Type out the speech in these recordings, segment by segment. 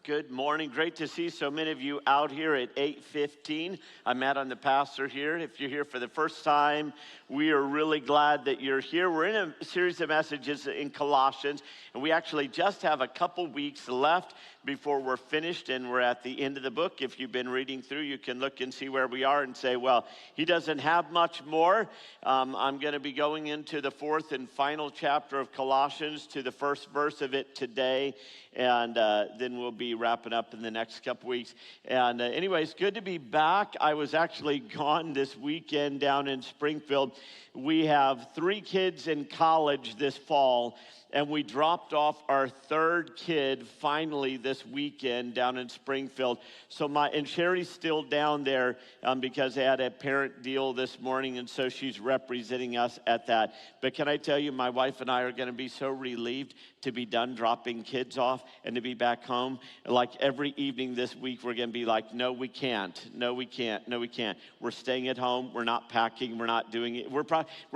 Good morning. Great to see so many of you out here at 8:15. I'm Matt, I'm the pastor here. If you're here for the first time, we are really glad that you're here. We're in a series of messages in Colossians, and we actually just have a couple weeks left before we're finished, and we're at the end of the book. If you've been reading through, you can look and see where we are and say, well, he doesn't have much more. I'm going to be going into the fourth and final chapter of Colossians, to the first verse of it today, and then we'll be wrapping up in the next couple weeks. And anyways, good to be back. I was actually gone this weekend down in Springfield. We have 3 kids in college this fall, and we dropped off our 3rd kid finally this weekend down in Springfield. So and Sherry's still down there because they had a parent deal this morning, and so she's representing us at that. But can I tell you, my wife and I are going to be so relieved to be done dropping kids off and to be back home. Like every evening this week, we're going to be like, no, we can't. No, we can't. No, we can't. We're staying at home. We're not packing. We're not doing it. We're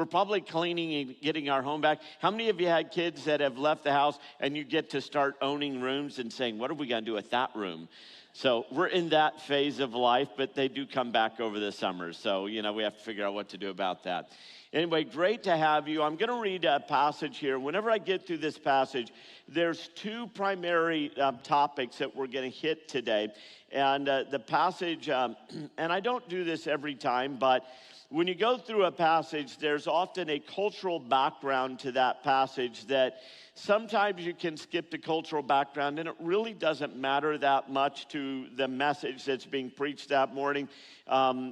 probably cleaning and getting our home back. How many of you had kids that have left the house and you get to start owning rooms and saying, what are we going to do with that room? So we're in that phase of life, but they do come back over the summer. So, we have to figure out what to do about that. Anyway, great to have you. I'm going to read a passage here. Whenever I get through this passage, there's 2 primary topics that we're going to hit today. And the passage, and I don't do this every time, but when you go through a passage, there's often a cultural background to that passage that sometimes you can skip the cultural background, and it really doesn't matter that much to the message that's being preached that morning,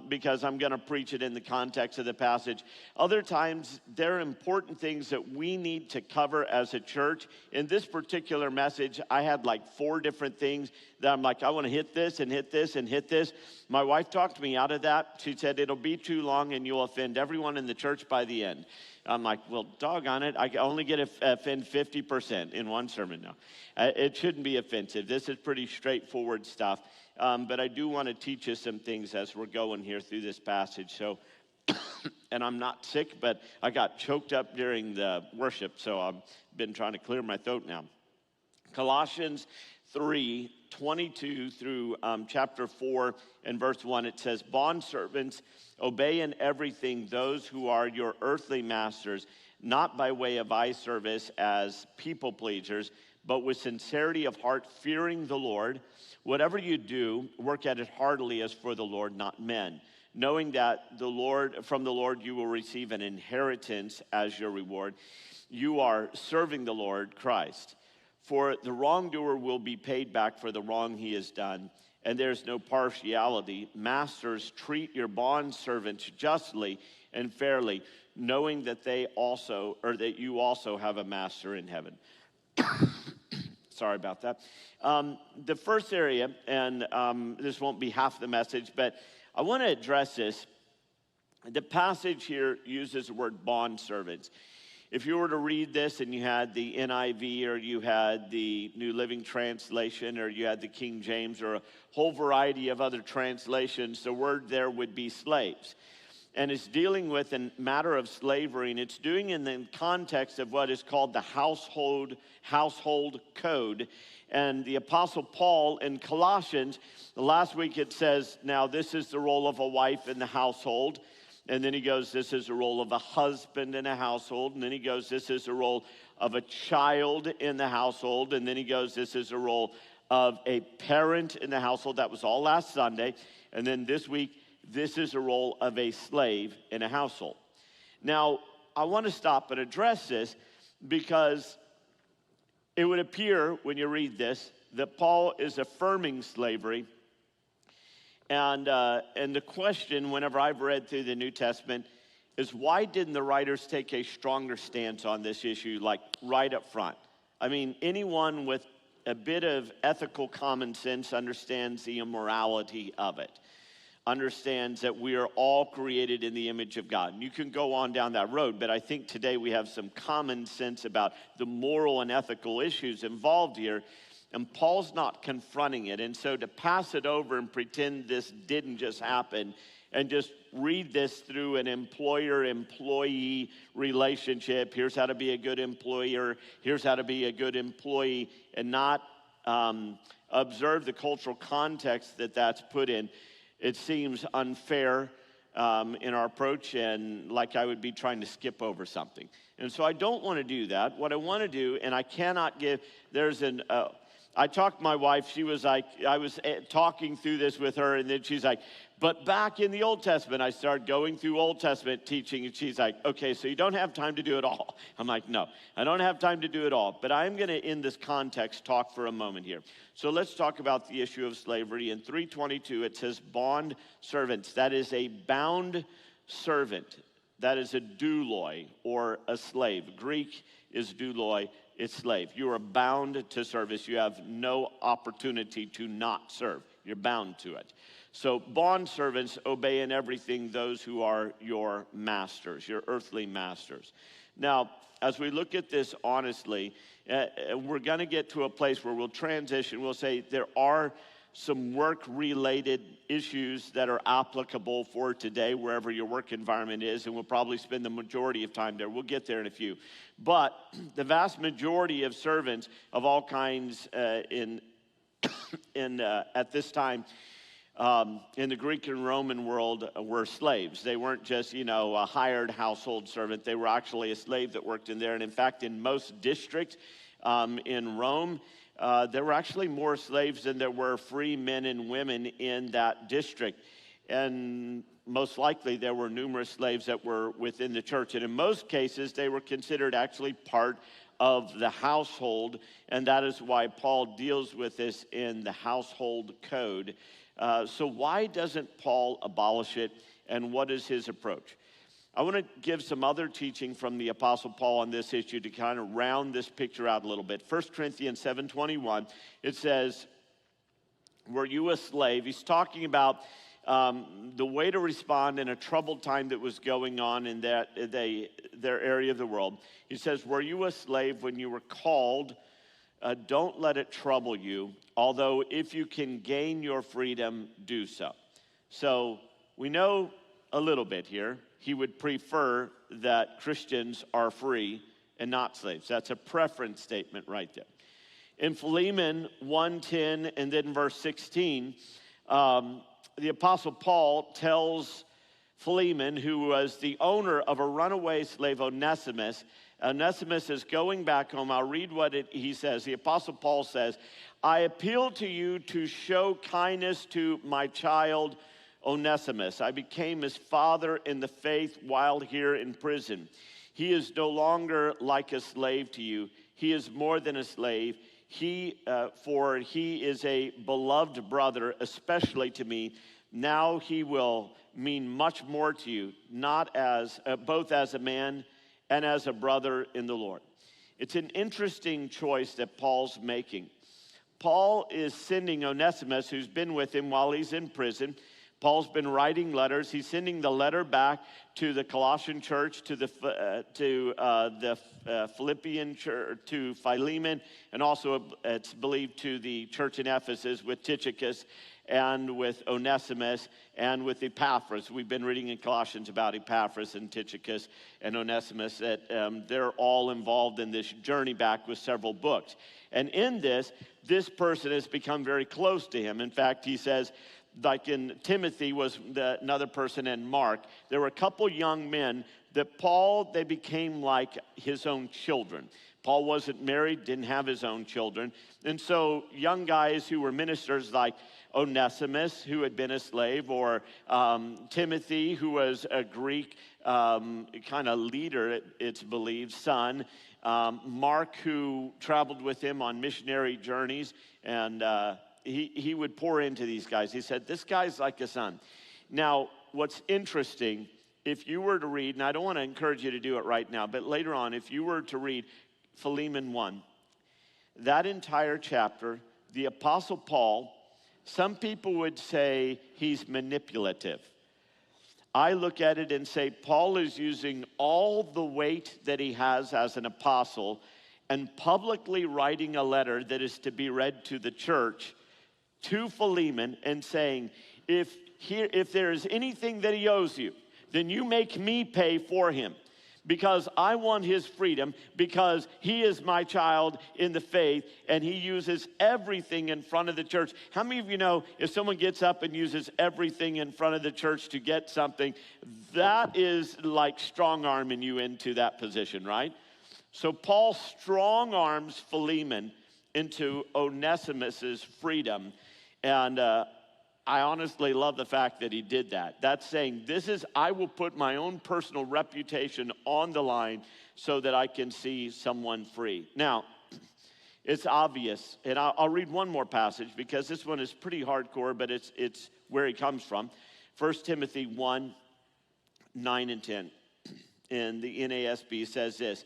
because I'm going to preach it in the context of the passage. Other times, there are important things that we need to cover as a church. In this particular message, I had like 4 different things that I'm like, I want to hit this and hit this and hit this. My wife talked me out of that. She said, it'll be too long and you'll offend everyone in the church by the end. I'm like, well, doggone it. I only get to offend 50% in one sermon now. It shouldn't be offensive. This is pretty straightforward stuff. But I do want to teach you some things as we're going here through this passage. So, and I'm not sick, but I got choked up during the worship, so I've been trying to clear my throat now. Colossians 3:22 through chapter 4 and verse 1, it says, bondservants, obey in everything those who are your earthly masters, not by way of eye service as people pleasers, but with sincerity of heart, fearing the Lord. Whatever you do, work at it heartily as for the Lord, not men, knowing that from the Lord you will receive an inheritance as your reward. You are serving the Lord Christ. For the wrongdoer will be paid back for the wrong he has done, and there's no partiality. Masters, treat your bondservants justly and fairly, knowing that that you also have a master in heaven. Sorry about that. The first area, and this won't be half the message, but I want to address this. The passage here uses the word bondservants. If you were to read this and you had the NIV or you had the New Living Translation or you had the King James or a whole variety of other translations, the word there would be slaves. And it's dealing with a matter of slavery, and it's doing in the context of what is called the household code. And the Apostle Paul in Colossians, last week it says, now this is the role of a wife in the household. And then he goes, this is the role of a husband in a household. And then he goes, this is the role of a child in the household. And then he goes, this is the role of a parent in the household. That was all last Sunday. And then this week, this is the role of a slave in a household. Now, I want to stop and address this because it would appear when you read this that Paul is affirming slavery. And the question, whenever I've read through the New Testament, is why didn't the writers take a stronger stance on this issue, like right up front? I mean, anyone with a bit of ethical common sense understands the immorality of it, understands that we are all created in the image of God. And you can go on down that road, but I think today we have some common sense about the moral and ethical issues involved here. And Paul's not confronting it. And so to pass it over and pretend this didn't just happen and just read this through an employer-employee relationship, here's how to be a good employer, here's how to be a good employee, and not observe the cultural context that that's put in, it seems unfair in our approach, and like I would be trying to skip over something. And so I don't want to do that. What I want to do, and I cannot give, I talked to my wife, she was like, I was talking through this with her, and then she's like, but back in the Old Testament, I started going through Old Testament teaching, and she's like, okay, so you don't have time to do it all. I'm like, no, I don't have time to do it all, but I'm going to, in this context, talk for a moment here. So let's talk about the issue of slavery. In 3:22, it says bond servants. That is a bound servant. That is a douloi, or a slave. Greek is douloi. It's slave. You are bound to service. You have no opportunity to not serve. You're bound to it. So bond servants obey in everything those who are your masters, your earthly masters. Now, as we look at this honestly, we're going to get to a place where we'll transition. We'll say there are some work-related issues that are applicable for today, wherever your work environment is, and we'll probably spend the majority of time there. We'll get there in a few. But the vast majority of servants of all kinds at this time in the Greek and Roman world were slaves. They weren't just, a hired household servant. They were actually a slave that worked in there. And in fact, in most districts in Rome, there were actually more slaves than there were free men and women in that district. And most likely there were numerous slaves that were within the church. And in most cases, they were considered actually part of the household. And that is why Paul deals with this in the household code. So why doesn't Paul abolish it, and what is his approach? I want to give some other teaching from the Apostle Paul on this issue to kind of round this picture out a little bit. 1 Corinthians 7:21, it says, were you a slave? He's talking about the way to respond in a troubled time that was going on in their area of the world. He says, were you a slave when you were called? Don't let it trouble you, although if you can gain your freedom, do so. So we know a little bit here. He would prefer that Christians are free and not slaves. That's a preference statement right there. In Philemon 1:10 and then verse 16, the Apostle Paul tells Philemon, who was the owner of a runaway slave, Onesimus. Onesimus is going back home. I'll read what he says. The Apostle Paul says, I appeal to you to show kindness to my child Onesimus. I became his father in the faith while here in prison. He is no longer like a slave to you. He is more than a slave. For he is a beloved brother, especially to me. Now he will mean much more to you, not as both as a man and as a brother in the Lord. It's an interesting choice that Paul's making. Paul is sending Onesimus, who's been with him while he's in prison. Paul's been writing letters. He's sending the letter back to the Colossian church, to the Philippian church, to Philemon, and also it's believed to the church in Ephesus with Tychicus and with Onesimus and with Epaphras. We've been reading in Colossians about Epaphras and Tychicus and Onesimus, that they're all involved in this journey back with several books. And in this person has become very close to him. In fact, he says, like in Timothy was another person, and Mark, there were a couple young men that Paul, they became like his own children. Paul wasn't married, didn't have his own children. And so young guys who were ministers like Onesimus, who had been a slave, or Timothy, who was a Greek kind of leader, it's believed, son. Mark, who traveled with him on missionary journeys, and he would pour into these guys. He said, this guy's like a son. Now, what's interesting, if you were to read, and I don't want to encourage you to do it right now, but later on, if you were to read Philemon 1, that entire chapter, the Apostle Paul, some people would say he's manipulative. I look at it and say Paul is using all the weight that he has as an apostle and publicly writing a letter that is to be read to the church, to Philemon, and saying, if there is anything that he owes you, then you make me pay for him. because I want his freedom, because he is my child in the faith, and he uses everything in front of the church. How many of you know if someone gets up and uses everything in front of the church to get something, that is like strong-arming you into that position, right? So Paul strong-arms Philemon into Onesimus's freedom, and I honestly love the fact that he did that. That's saying, I will put my own personal reputation on the line so that I can see someone free. Now, it's obvious, and I'll read one more passage because this one is pretty hardcore, but it's where he comes from. 1 Timothy 1, 9 and 10. And the NASB says this,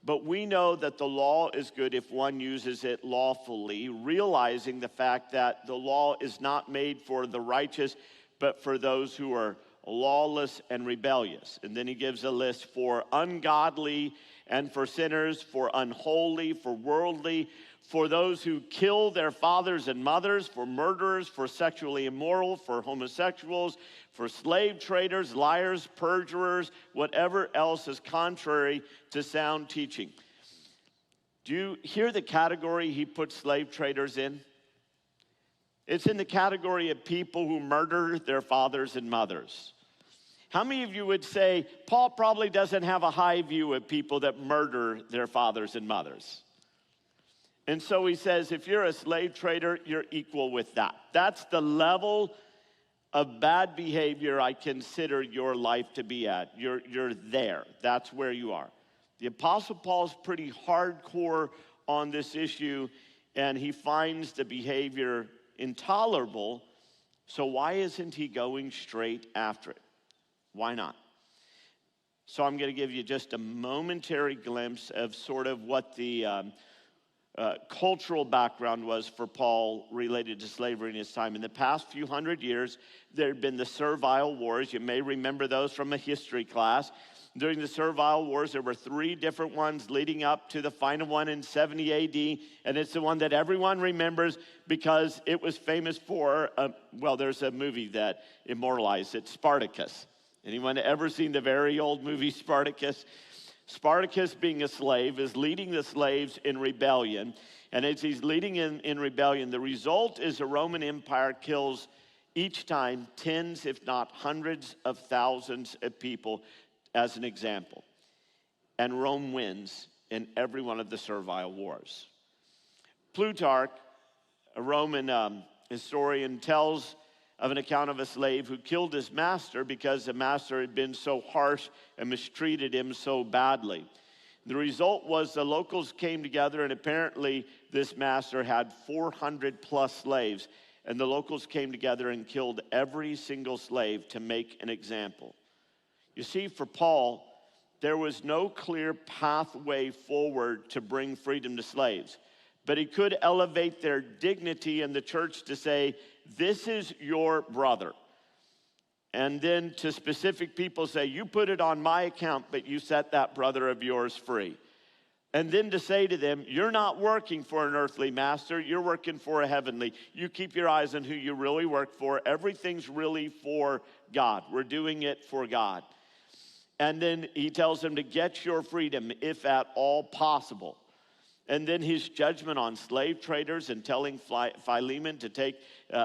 "But we know that the law is good if one uses it lawfully, realizing the fact that the law is not made for the righteous, but for those who are lawless and rebellious." And then he gives a list for ungodly and for sinners, for unholy, for worldly, for those who kill their fathers and mothers, for murderers, for sexually immoral, for homosexuals, for slave traders, liars, perjurers, whatever else is contrary to sound teaching. Do you hear the category he puts slave traders in? It's in the category of people who murder their fathers and mothers. How many of you would say, Paul probably doesn't have a high view of people that murder their fathers and mothers? And so he says, if you're a slave trader, you're equal with that. That's the level of bad behavior I consider your life to be at. You're there. That's where you are. The Apostle Paul's pretty hardcore on this issue, and he finds the behavior intolerable. So why isn't he going straight after it? Why not? So I'm going to give you just a momentary glimpse of sort of what the cultural background was for Paul related to slavery in his time. In the past few hundred years, there had been the Servile Wars. You may remember those from a history class. During the Servile Wars, there were 3 different ones leading up to the final one in 70 AD, and it's the one that everyone remembers because it was famous for, there's a movie that immortalized it, Spartacus. Anyone ever seen the very old movie Spartacus? Spartacus, being a slave, is leading the slaves in rebellion. And as he's leading in rebellion, the result is the Roman Empire kills each time tens, if not hundreds of thousands of people, as an example. And Rome wins in every one of the Servile Wars. Plutarch, a Roman historian, tells of an account of a slave who killed his master because the master had been so harsh and mistreated him so badly. The result was the locals came together, and apparently this master had 400 plus slaves, and the locals came together and killed every single slave to make an example. You see, for Paul, there was no clear pathway forward to bring freedom to slaves, but he could elevate their dignity in the church to say, this is your brother. And then to specific people say, you put it on my account, but you set that brother of yours free. And then to say to them, you're not working for an earthly master, you're working for a heavenly. You keep your eyes on who you really work for. Everything's really for God. We're doing it for God. And then he tells them to get your freedom, if at all possible. And then his judgment on slave traders and telling Philemon to take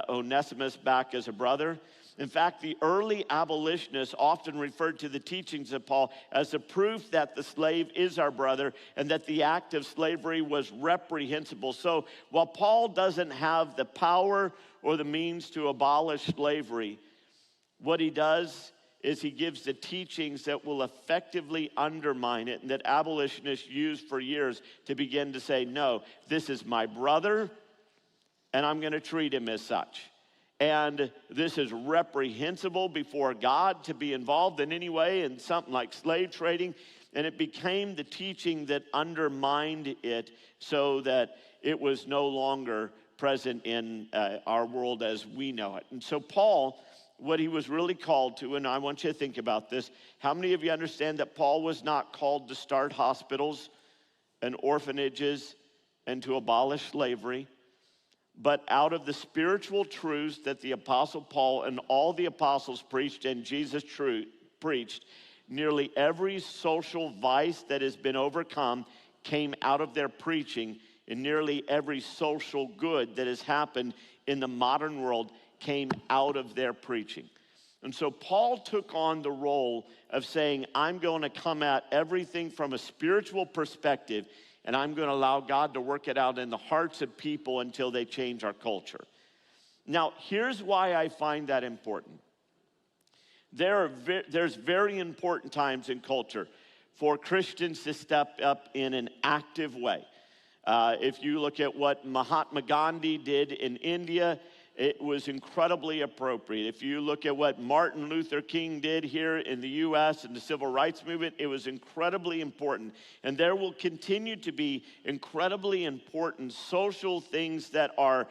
Onesimus back as a brother. In fact, the early abolitionists often referred to the teachings of Paul as a proof that the slave is our brother and that the act of slavery was reprehensible. So while Paul doesn't have the power or the means to abolish slavery, what he does is he gives the teachings that will effectively undermine it and that abolitionists used for years to begin to say, no, this is my brother, and I'm going to treat him as such. And this is reprehensible before God to be involved in any way in something like slave trading. And it became the teaching that undermined it so that it was no longer present in our world as we know it. And so Paul, what he was really called to, and I want you to think about this, how many of you understand that Paul was not called to start hospitals and orphanages and to abolish slavery? But out of the spiritual truths that the Apostle Paul and all the apostles preached and Jesus preached, nearly every social vice that has been overcome came out of their preaching, and nearly every social good that has happened in the modern world came out of their preaching. And so Paul took on the role of saying, I'm going to come at everything from a spiritual perspective, and I'm going to allow God to work it out in the hearts of people until they change our culture. Now, here's why I find that important. There's very important times in culture for Christians to step up in an active way. If you look at what Mahatma Gandhi did in India, it was incredibly appropriate. If you look at what Martin Luther King did here in the U.S. in the civil rights movement, it was incredibly important. And there will continue to be incredibly important social things that are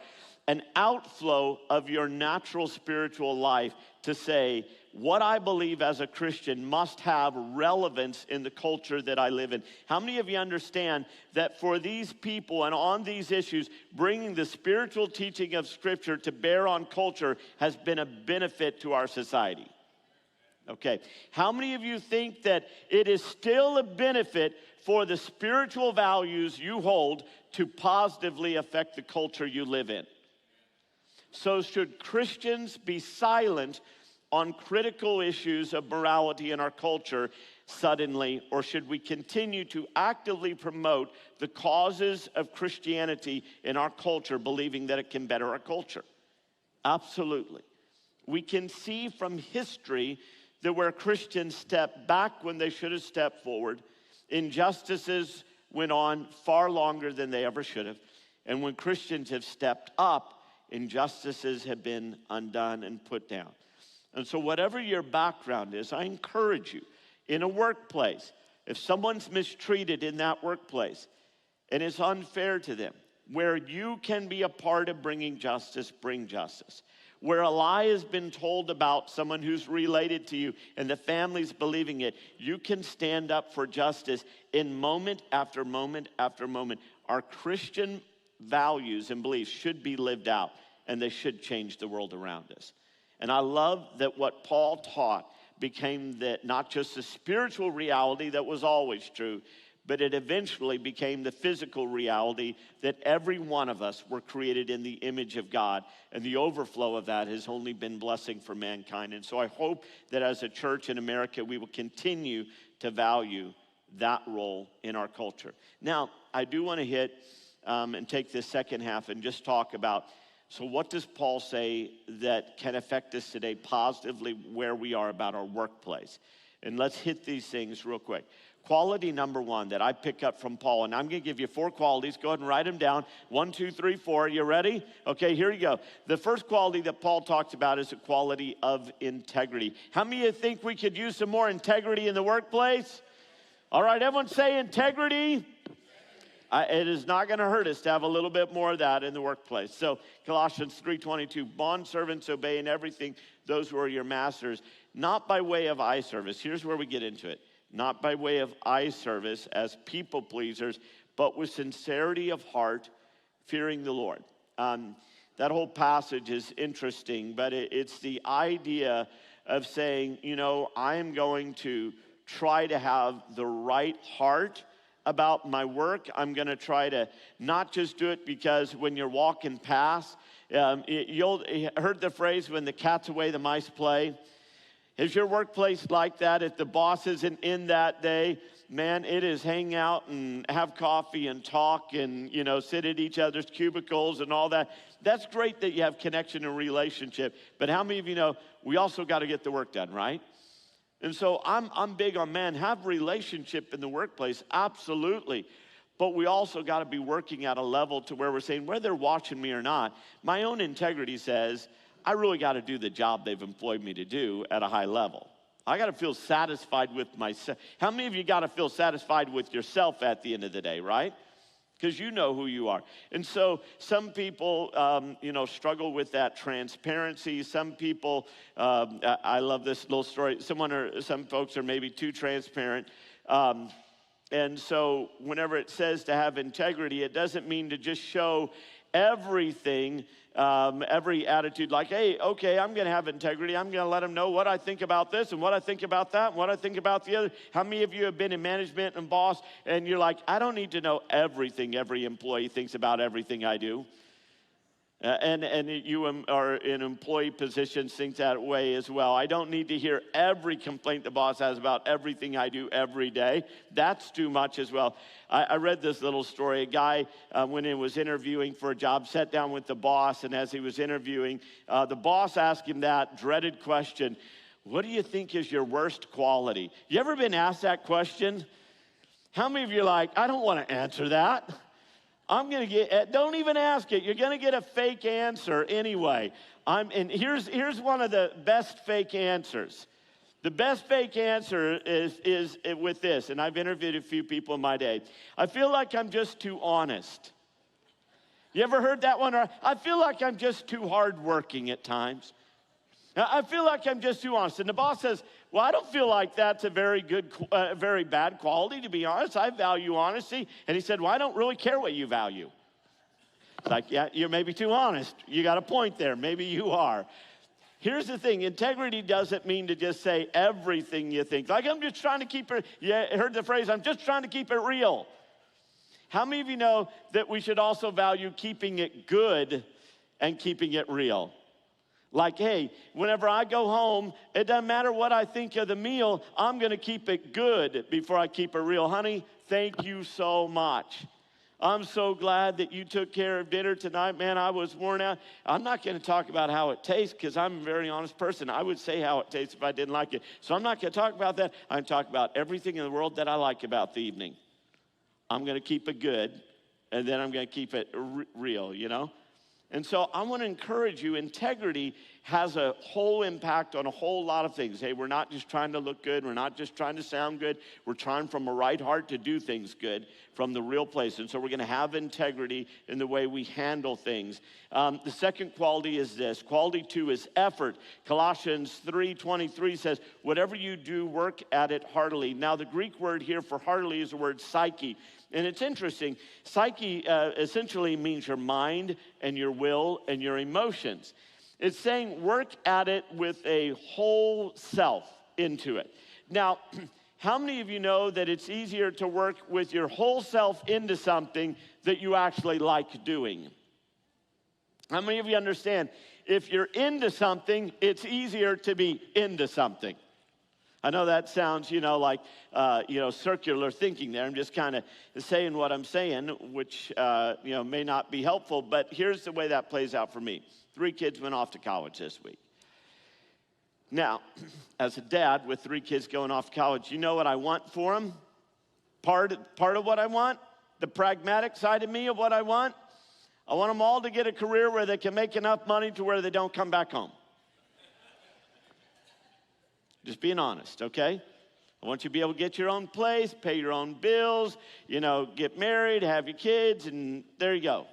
an outflow of your natural spiritual life to say, what I believe as a Christian must have relevance in the culture that I live in. How many of you understand that for these people and on these issues, bringing the spiritual teaching of Scripture to bear on culture has been a benefit to our society? Okay. How many of you think that it is still a benefit for the spiritual values you hold to positively affect the culture you live in? So should Christians be silent on critical issues of morality in our culture suddenly, or should we continue to actively promote the causes of Christianity in our culture, believing that it can better our culture? Absolutely. We can see from history that where Christians stepped back when they should have stepped forward, injustices went on far longer than they ever should have. And when Christians have stepped up, injustices have been undone and put down. And so whatever your background is, I encourage you, in a workplace, if someone's mistreated in that workplace and it's unfair to them, where you can be a part of bringing justice, bring justice. Where a lie has been told about someone who's related to you and the family's believing it, you can stand up for justice in moment after moment after moment. Our Christian values and beliefs should be lived out, and they should change the world around us. And I love that what Paul taught became that not just the spiritual reality that was always true, but it eventually became the physical reality that every one of us were created in the image of God, and the overflow of that has only been blessing for mankind. And so I hope that as a church in America, we will continue to value that role in our culture. Now, I do want to hit and take this second half and just talk about, so what does Paul say that can affect us today positively where we are about our workplace? And let's hit these things real quick. Quality number one that I pick up from Paul, and I'm going to give you 4 qualities. Go ahead and write them down. 1, 2, 3, 4. You ready? Okay, here you go. The first quality that Paul talks about is a quality of integrity. How many of you think we could use some more integrity in the workplace? All right, everyone say integrity. It is not going to hurt us to have a little bit more of that in the workplace. So Colossians 3:22, bondservants, obey in everything those who are your masters, not by way of eye service. Here's where we get into it. Not by way of eye service as people pleasers, but with sincerity of heart, fearing the Lord. That whole passage is interesting, but it's the idea of saying, you know, I am going to try to have the right heart about my work. I'm going to try to not just do it because when you're walking past, you'll heard the phrase, when the cat's away, the mice play. Is your workplace like that? If the boss isn't in that day, man, it is hang out and have coffee and talk and, you know, sit at each other's cubicles and all that. That's great that you have connection and relationship. But how many of you know we also got to get the work done, right? And so I'm big on, man, have relationship in the workplace, absolutely. But we also got to be working at a level to where we're saying, whether they're watching me or not, my own integrity says, I really got to do the job they've employed me to do at a high level. I got to feel satisfied with myself. How many of you got to feel satisfied with yourself at the end of the day, right? Because you know who you are. And so some people, struggle with that transparency. Some people, I love this little story. Some folks are maybe too transparent. And so whenever it says to have integrity, it doesn't mean to just show everything every attitude like, hey, okay, I'm going to have integrity. I'm going to let them know what I think about this and what I think about that and what I think about the other. How many of you have been in management and boss and you're like, I don't need to know everything every employee thinks about everything I do? And you are in employee positions, think that way as well. I don't need to hear every complaint the boss has about everything I do every day. That's too much as well. I read this little story. A guy, when he was interviewing for a job, sat down with the boss, and as he was interviewing, the boss asked him that dreaded question, what do you think is your worst quality? You ever been asked that question? How many of you are like, I don't want to answer that? I'm going to get, don't even ask it. You're going to get a fake answer anyway. And here's one of the best fake answers. The best fake answer is with this, and I've interviewed a few people in my day. I feel like I'm just too honest. You ever heard that one? Or I feel like I'm just too hardworking at times. I feel like I'm just too honest. And the boss says, well, I don't feel like that's a very bad quality, to be honest. I value honesty. And he said, well, I don't really care what you value. It's like, yeah, you're maybe too honest. You got a point there. Maybe you are. Here's the thing. Integrity doesn't mean to just say everything you think. Like, I'm just trying to keep it, heard the phrase, I'm just trying to keep it real. How many of you know that we should also value keeping it good and keeping it real? Like, hey, whenever I go home, it doesn't matter what I think of the meal, I'm going to keep it good before I keep it real. Honey, thank you so much. I'm so glad that you took care of dinner tonight. Man, I was worn out. I'm not going to talk about how it tastes because I'm a very honest person. I would say how it tastes if I didn't like it. So I'm not going to talk about that. I'm going to talk about everything in the world that I like about the evening. I'm going to keep it good, and then I'm going to keep it real, you know? And so I want to encourage you, integrity has a whole impact on a whole lot of things. Hey, we're not just trying to look good. We're not just trying to sound good. We're trying from a right heart to do things good from the real place. And so we're going to have integrity in the way we handle things. The second quality is this. Quality 2 is effort. Colossians 3:23 says, whatever you do, work at it heartily. Now, the Greek word here for heartily is the word psyche. And it's interesting. Psyche essentially means your mind and your will and your emotions. It's saying work at it with a whole self into it. Now, how many of you know that it's easier to work with your whole self into something that you actually like doing? How many of you understand if you're into something, it's easier to be into something? I know that sounds, like, circular thinking there. I'm just kind of saying what I'm saying, which, may not be helpful. But here's the way that plays out for me. 3 kids went off to college this week. Now, as a dad with 3 kids going off to college, you know what I want for them? Part of what I want, the pragmatic side of me of what I want them all to get a career where they can make enough money to where they don't come back home. Just being honest, okay? I want you to be able to get your own place, pay your own bills, get married, have your kids, and there you go.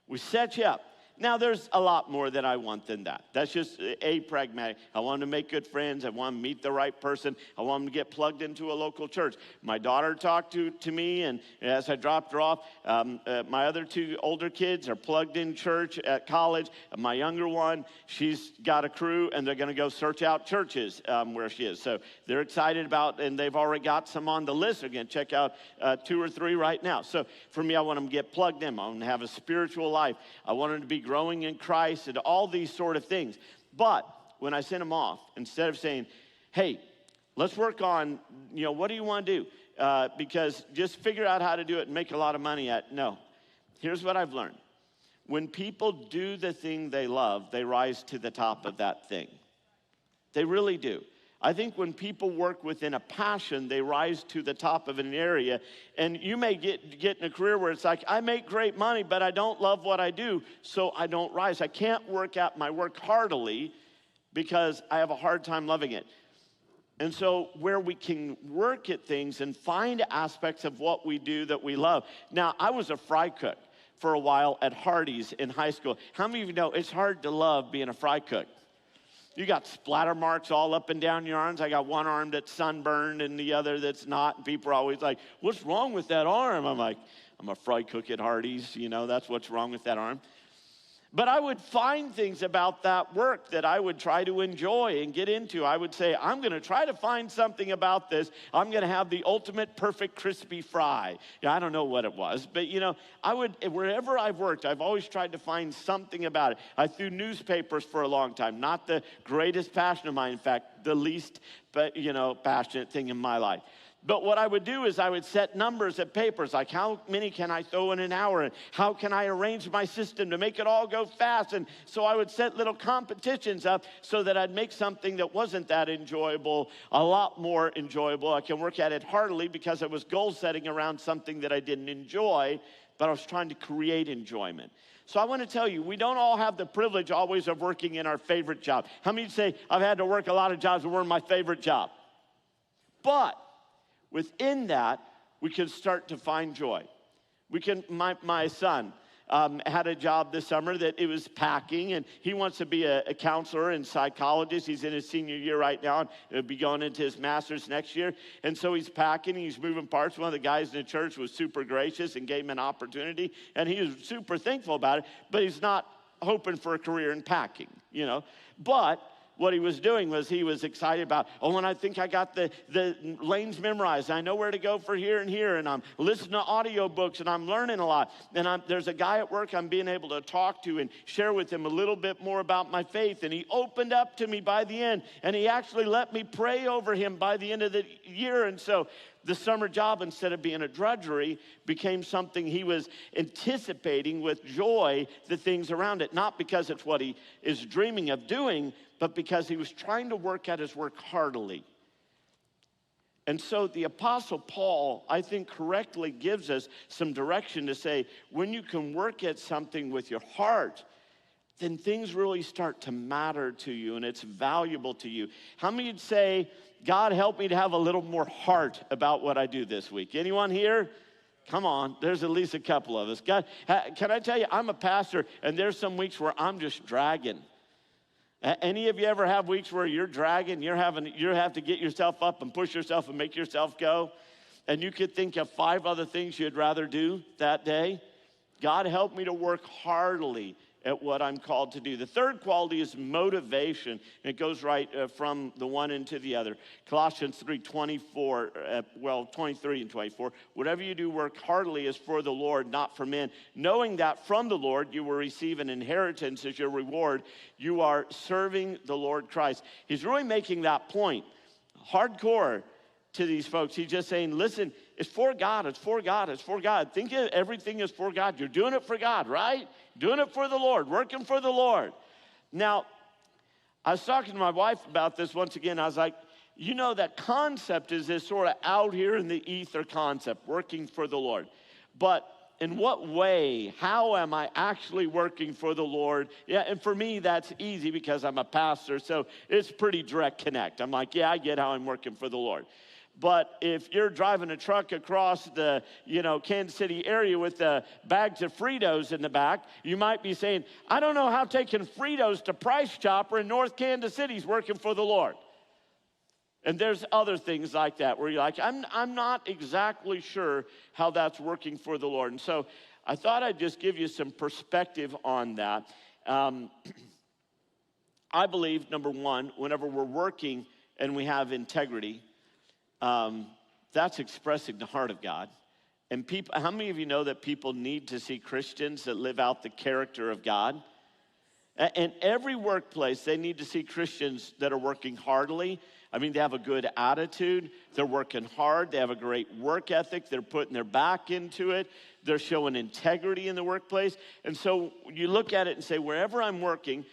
We set you up. Now, there's a lot more that I want than that. That's just a pragmatic. I want them to make good friends. I want them to meet the right person. I want them to get plugged into a local church. My daughter talked to me, and as I dropped her off, my other 2 older kids are plugged in church at college. My younger one, she's got a crew, and they're going to go search out churches where she is. So they're excited about, and they've already got some on the list. They're going to check out 2 or 3 right now. So for me, I want them to get plugged in. I want them to have a spiritual life. I want them to be growing in Christ and all these sort of things. But when I sent them off, instead of saying, hey, let's work on, what do you want to do? Because just figure out how to do it and make a lot of money at. No. Here's what I've learned. When people do the thing they love, they rise to the top of that thing. They really do. I think when people work within a passion, they rise to the top of an area. And you may get in a career where it's like, I make great money, but I don't love what I do, so I don't rise. I can't work at my work heartily because I have a hard time loving it. And so where we can work at things and find aspects of what we do that we love. Now, I was a fry cook for a while at Hardee's in high school. How many of you know it's hard to love being a fry cook? You got splatter marks all up and down your arms. I got one arm that's sunburned and the other that's not. And people are always like, what's wrong with that arm? I'm like, I'm a fry cook at Hardee's. That's what's wrong with that arm. But I would find things about that work that I would try to enjoy and get into. I would say, I'm going to try to find something about this. I'm going to have the ultimate perfect crispy fry. I don't know what it was, but wherever I've worked, I've always tried to find something about it. I threw newspapers for a long time, not the greatest passion of mine. In fact, the least, passionate thing in my life. But what I would do is I would set numbers at papers, like how many can I throw in an hour, and how can I arrange my system to make it all go fast. And so I would set little competitions up so that I'd make something that wasn't that enjoyable a lot more enjoyable. I can work at it heartily because I was goal setting around something that I didn't enjoy, but I was trying to create enjoyment. So I want to tell you, we don't all have the privilege always of working in our favorite job. How many say, I've had to work a lot of jobs that weren't my favorite job? But within that, we can start to find joy. My son had a job this summer that it was packing, and he wants to be a counselor and psychologist. He's in his senior year right now, and he'll be going into his master's next year. And so he's packing, he's moving parts. One of the guys in the church was super gracious and gave him an opportunity, and he was super thankful about it, but he's not hoping for a career in packing, But what he was doing was he was excited about, when I think I got the lanes memorized, I know where to go for here and here, and I'm listening to audiobooks, and I'm learning a lot. And there's a guy at work I'm being able to talk to and share with him a little bit more about my faith, and he opened up to me by the end, and he actually let me pray over him by the end of the year. And so the summer job, instead of being a drudgery, became something he was anticipating with joy, the things around it. Not because it's what he is dreaming of doing, but because he was trying to work at his work heartily. And so the Apostle Paul, I think, correctly gives us some direction to say, when you can work at something with your heart, then things really start to matter to you, and it's valuable to you. How many would say, God, help me to have a little more heart about what I do this week? Anyone here? Come on, there's at least a couple of us. God, can I tell you, I'm a pastor, and there's some weeks where I'm just dragging. Any of you ever have weeks where you're dragging, you have to get yourself up and push yourself and make yourself go, and you could think of 5 other things you'd rather do that day? God, help me to work heartily at what I'm called to do. The third quality is motivation. It goes right from the one into the other. Colossians 3:24, 23 and 24. Whatever you do, work heartily as for the Lord, not for men, knowing that from the Lord you will receive an inheritance as your reward. You are serving the Lord Christ. He's really making that point hardcore to these folks. He's just saying, listen, it's for God, it's for God, it's for God. Think of everything is for God. You're doing it for God, right? Doing it for the Lord, working for the Lord. Now, I was talking to my wife about this once again. I was like, that concept is this sort of out here in the ether concept, working for the Lord. But in what way, how am I actually working for the Lord? Yeah, and for me, that's easy because I'm a pastor, so it's pretty direct connect. I'm like, yeah, I get how I'm working for the Lord. But if you're driving a truck across the, Kansas City area with bags of Fritos in the back, you might be saying, I don't know how taking Fritos to Price Chopper in North Kansas City is working for the Lord. And there's other things like that where you're like, I'm not exactly sure how that's working for the Lord. And so I thought I'd just give you some perspective on that. I believe, number one, whenever we're working and we have integrity, that's expressing the heart of God. And people, how many of you know that people need to see Christians that live out the character of God? In every workplace, they need to see Christians that are working heartily. I mean, they have a good attitude. They're working hard. They have a great work ethic. They're putting their back into it. They're showing integrity in the workplace. And so you look at it and say, wherever I'm working,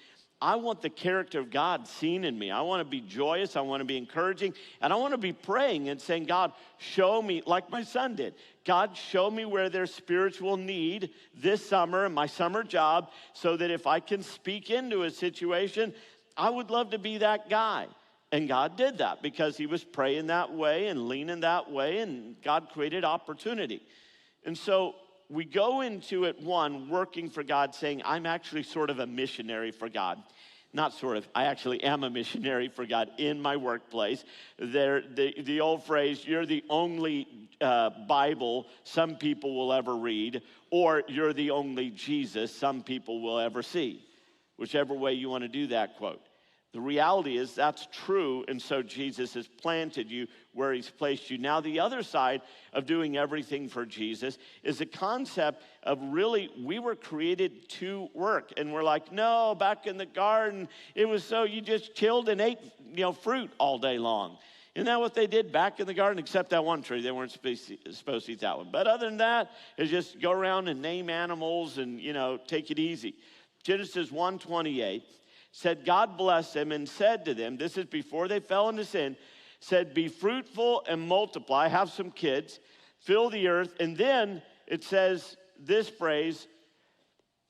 I want the character of God seen in me. I want to be joyous. I want to be encouraging. And I want to be praying and saying, God, show me, like my son did. God, show me where there's spiritual need this summer in my summer job so that if I can speak into a situation, I would love to be that guy. And God did that because he was praying that way and leaning that way, and God created opportunity. And so we go into it, one, working for God, saying, I'm actually sort of a missionary for God. not sort of, I actually am a missionary for God in my workplace. The old phrase, you're the only Bible some people will ever read, or you're the only Jesus some people will ever see. Whichever way you want to do that quote. The reality is that's true, and so Jesus has planted you where he's placed you. Now, the other side of doing everything for Jesus is the concept of really, we were created to work. And we're like, no, back in the garden, it was so you just chilled and ate, fruit all day long. Isn't that what they did back in the garden? Except that one tree, they weren't supposed to eat that one. But other than that, it's just go around and name animals and, take it easy. Genesis 1:28. Said God blessed them and said to them, this is before they fell into sin, said, be fruitful and multiply, have some kids, fill the earth. And then it says this phrase,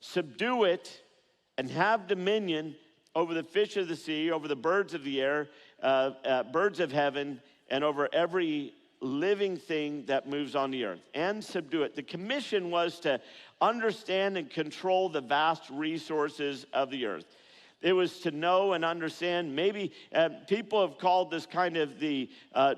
subdue it and have dominion over the fish of the sea, over the birds of the air, birds of heaven, and over every living thing that moves on the earth, and subdue it. The commission was to understand and control the vast resources of the earth. It was to know and understand. Maybe people have called this kind of the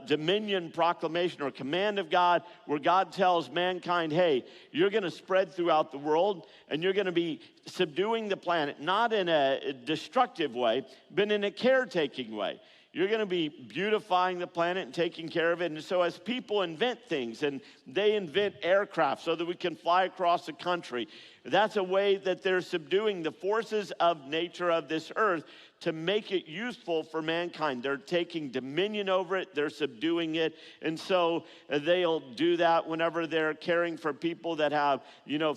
dominion proclamation or command of God, where God tells mankind, hey, you're going to spread throughout the world and you're going to be subduing the planet, not in a destructive way, but in a caretaking way. You're going to be beautifying the planet and taking care of it. And so as people invent things, and they invent aircraft so that we can fly across the country, that's a way that they're subduing the forces of nature of this earth to make it useful for mankind. They're taking dominion over it. They're subduing it. And so they'll do that whenever they're caring for people that have,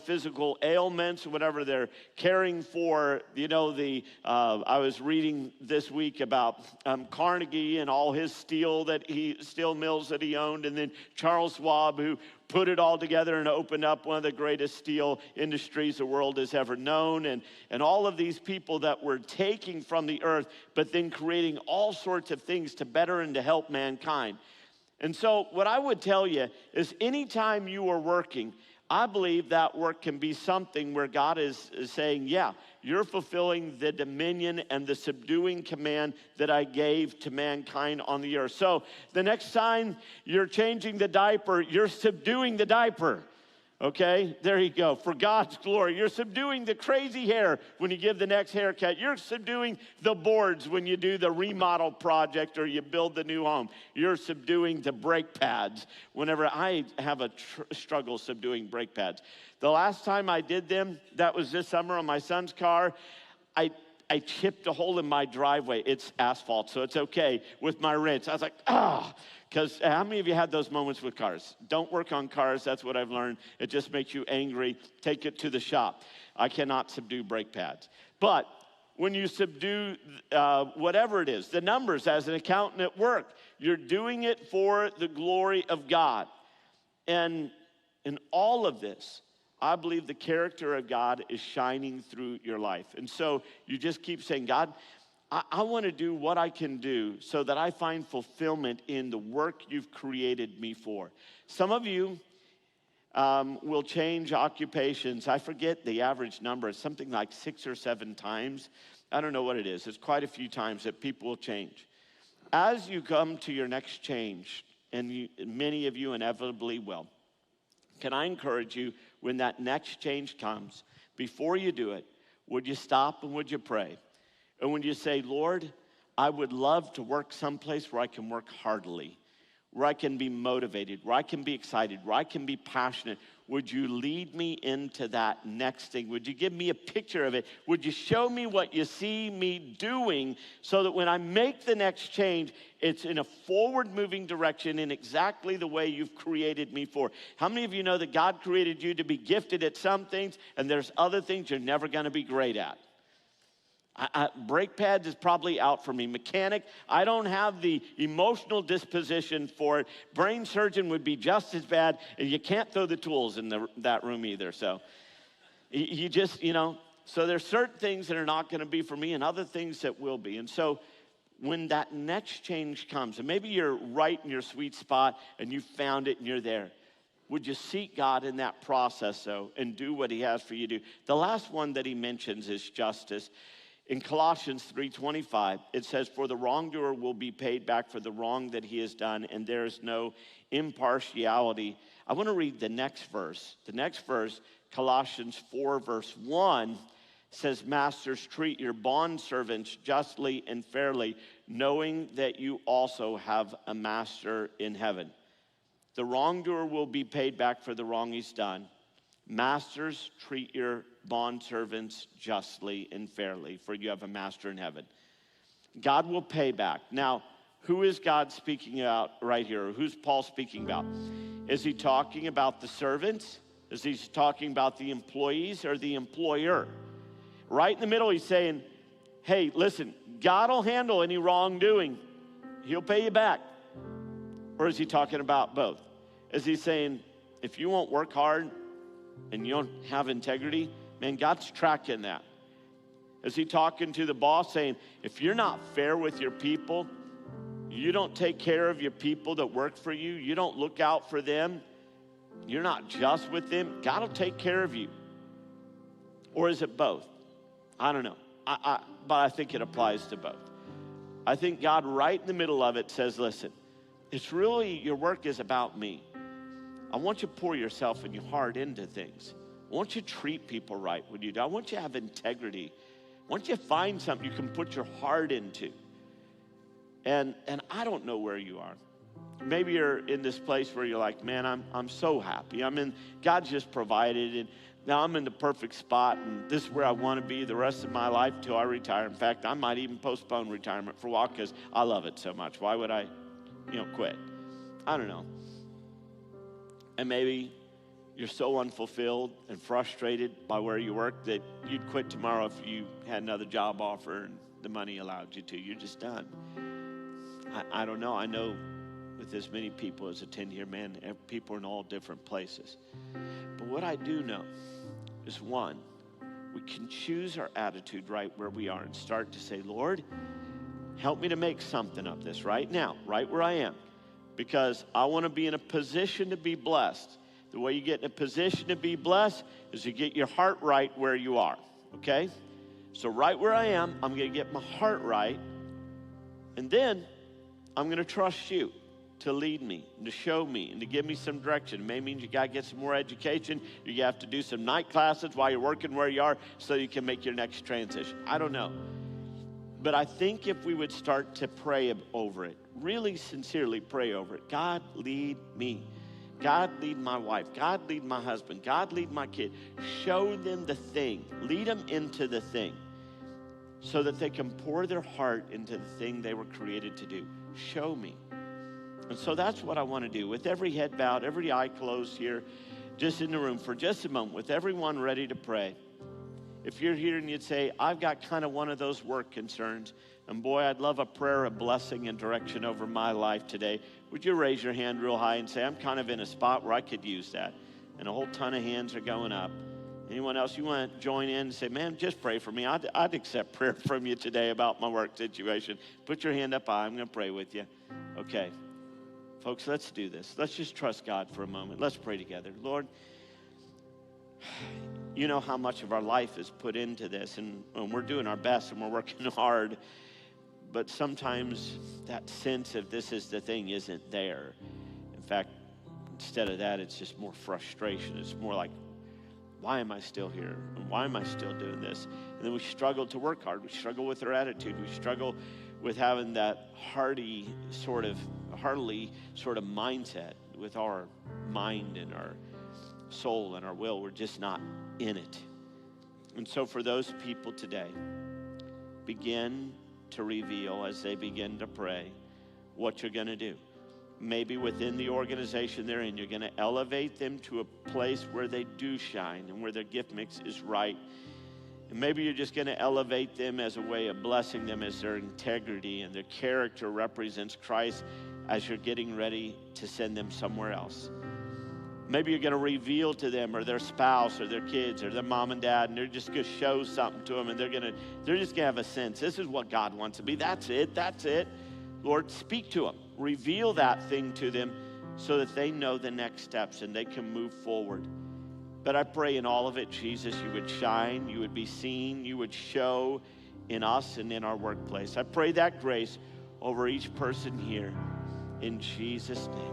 physical ailments, whenever they're caring for, I was reading this week about Carnegie and all his steel mills that he owned, and then Charles Schwab, who put it all together and opened up one of the greatest steel industries the world has ever known. And all of these people that were taking from the earth, but then creating all sorts of things to better and to help mankind. And so what I would tell you is anytime you are working, I believe that work can be something where God is saying, yeah, you're fulfilling the dominion and the subduing command that I gave to mankind on the earth. So the next time you're changing the diaper, you're subduing the diaper. Okay, there you go. For God's glory. You're subduing the crazy hair when you give the next haircut. You're subduing the boards when you do the remodel project or you build the new home. You're subduing the brake pads. Whenever I have a struggle subduing brake pads. The last time I did them, that was this summer on my son's car. I chipped a hole in my driveway. It's asphalt, so it's okay, with my wrench. I was like, because how many of you had those moments with cars? Don't work on cars. That's what I've learned. It just makes you angry. Take it to the shop. I cannot subdue brake pads. But when you subdue whatever it is, the numbers as an accountant at work, you're doing it for the glory of God. And in all of this, I believe the character of God is shining through your life. And so you just keep saying, God, I want to do what I can do so that I find fulfillment in the work you've created me for. Some of you will change occupations. I forget the average number. It's something like 6 or 7 times. I don't know what it is. It's quite a few times that people will change. As you come to your next change, and many of you inevitably will, can I encourage you, when that next change comes, before you do it, would you stop and would you pray? And when you say, Lord, I would love to work someplace where I can work heartily, where I can be motivated, where I can be excited, where I can be passionate. Would you lead me into that next thing? Would you give me a picture of it? Would you show me what you see me doing so that when I make the next change, it's in a forward-moving direction in exactly the way you've created me for? How many of you know that God created you to be gifted at some things and there's other things you're never going to be great at? Brake pads is probably out for me. Mechanic, I don't have the emotional disposition for it. Brain surgeon would be just as bad, and you can't throw the tools in that room either. So you just, so there's certain things that are not going to be for me and other things that will be. And so when that next change comes, and maybe you're right in your sweet spot and you found it and you're there, would you seek God in that process, though, and do what he has for you to do? The last one that he mentions is justice. In Colossians 3:25, it says, "For the wrongdoer will be paid back for the wrong that he has done, and there is no impartiality." I want to read the next verse. The next verse, Colossians 4, verse 1, says, "Masters, treat your bondservants justly and fairly, knowing that you also have a master in heaven." The wrongdoer will be paid back for the wrong he's done. Masters, treat your bondservants justly and fairly, for you have a master in heaven. God will pay back. Now, who is God speaking about right here? Who's Paul speaking about? Is he talking about the servants? Is he talking about the employees or the employer? Right in the middle, he's saying, hey, listen, God will handle any wrongdoing. He'll pay you back. Or is he talking about both? Is he saying, if you won't work hard and you don't have integrity, man, God's tracking that? Is he talking to the boss saying, if you're not fair with your people, you don't take care of your people that work for you, you don't look out for them, you're not just with them, God will take care of you? Or is it both? I don't know. But I think it applies to both. I think God right in the middle of it says, listen, it's really, your work is about me. I want you to pour yourself and your heart into things. I want you to treat people right when you do. I want you to have integrity. I want you to find something you can put your heart into. And I don't know where you are. Maybe you're in this place where you're like, man, I'm so happy. God just provided, and now I'm in the perfect spot, and this is where I want to be the rest of my life till I retire. In fact, I might even postpone retirement for a while because I love it so much. Why would I, quit? I don't know. And maybe you're so unfulfilled and frustrated by where you work that you'd quit tomorrow if you had another job offer and the money allowed you to. You're just done. I don't know. I know with as many people as attend here, man, people are in all different places. But what I do know is, one, we can choose our attitude right where we are and start to say, Lord, help me to make something of this right now, right where I am, because I want to be in a position to be blessed. The way you get in a position to be blessed is you get your heart right where you are, okay? So right where I am, I'm going to get my heart right, and then I'm going to trust you to lead me and to show me and to give me some direction. It may mean you got to get some more education. You have to do some night classes while you're working where you are so you can make your next transition. I don't know. But I think if we would start to pray over it, really sincerely pray over it. God, lead me. God, lead my wife. God, lead my husband. God, lead my kid. Show them the thing. Lead them into the thing so that they can pour their heart into the thing they were created to do. Show me. And so that's what I want to do. With every head bowed, every eye closed here, just in the room for just a moment, with everyone ready to pray. If you're here and you'd say, I've got kind of one of those work concerns, and boy, I'd love a prayer of blessing and direction over my life today, would you raise your hand real high and say, I'm kind of in a spot where I could use that? And a whole ton of hands are going up. Anyone else, you want to join in and say, man, just pray for me. I'd accept prayer from you today about my work situation. Put your hand up high. I'm going to pray with you. Okay. Folks, let's do this. Let's just trust God for a moment. Let's pray together. Lord, you know how much of our life is put into this, and we're doing our best and we're working hard, but sometimes that sense of this is the thing isn't there. In fact, instead of that, it's just more frustration. It's more like, why am I still here? And why am I still doing this? And then we struggle to work hard. We struggle with our attitude. We struggle with having that heartily sort of mindset with our mind and our soul and our will. We're just not in it. And so for those people today, begin to reveal as they begin to pray what you're going to do. Maybe within the organization they're in, you're going to elevate them to a place where they do shine and where their gift mix is right. And maybe you're just going to elevate them as a way of blessing them as their integrity and their character represents Christ as you're getting ready to send them somewhere else. Maybe you're going to reveal to them or their spouse or their kids or their mom and dad, and they're just going to show something to them, and they're just going to have a sense. This is what God wants to be. That's it. Lord, speak to them. Reveal that thing to them so that they know the next steps and they can move forward. But I pray in all of it, Jesus, you would shine, you would be seen, you would show in us and in our workplace. I pray that grace over each person here in Jesus' name.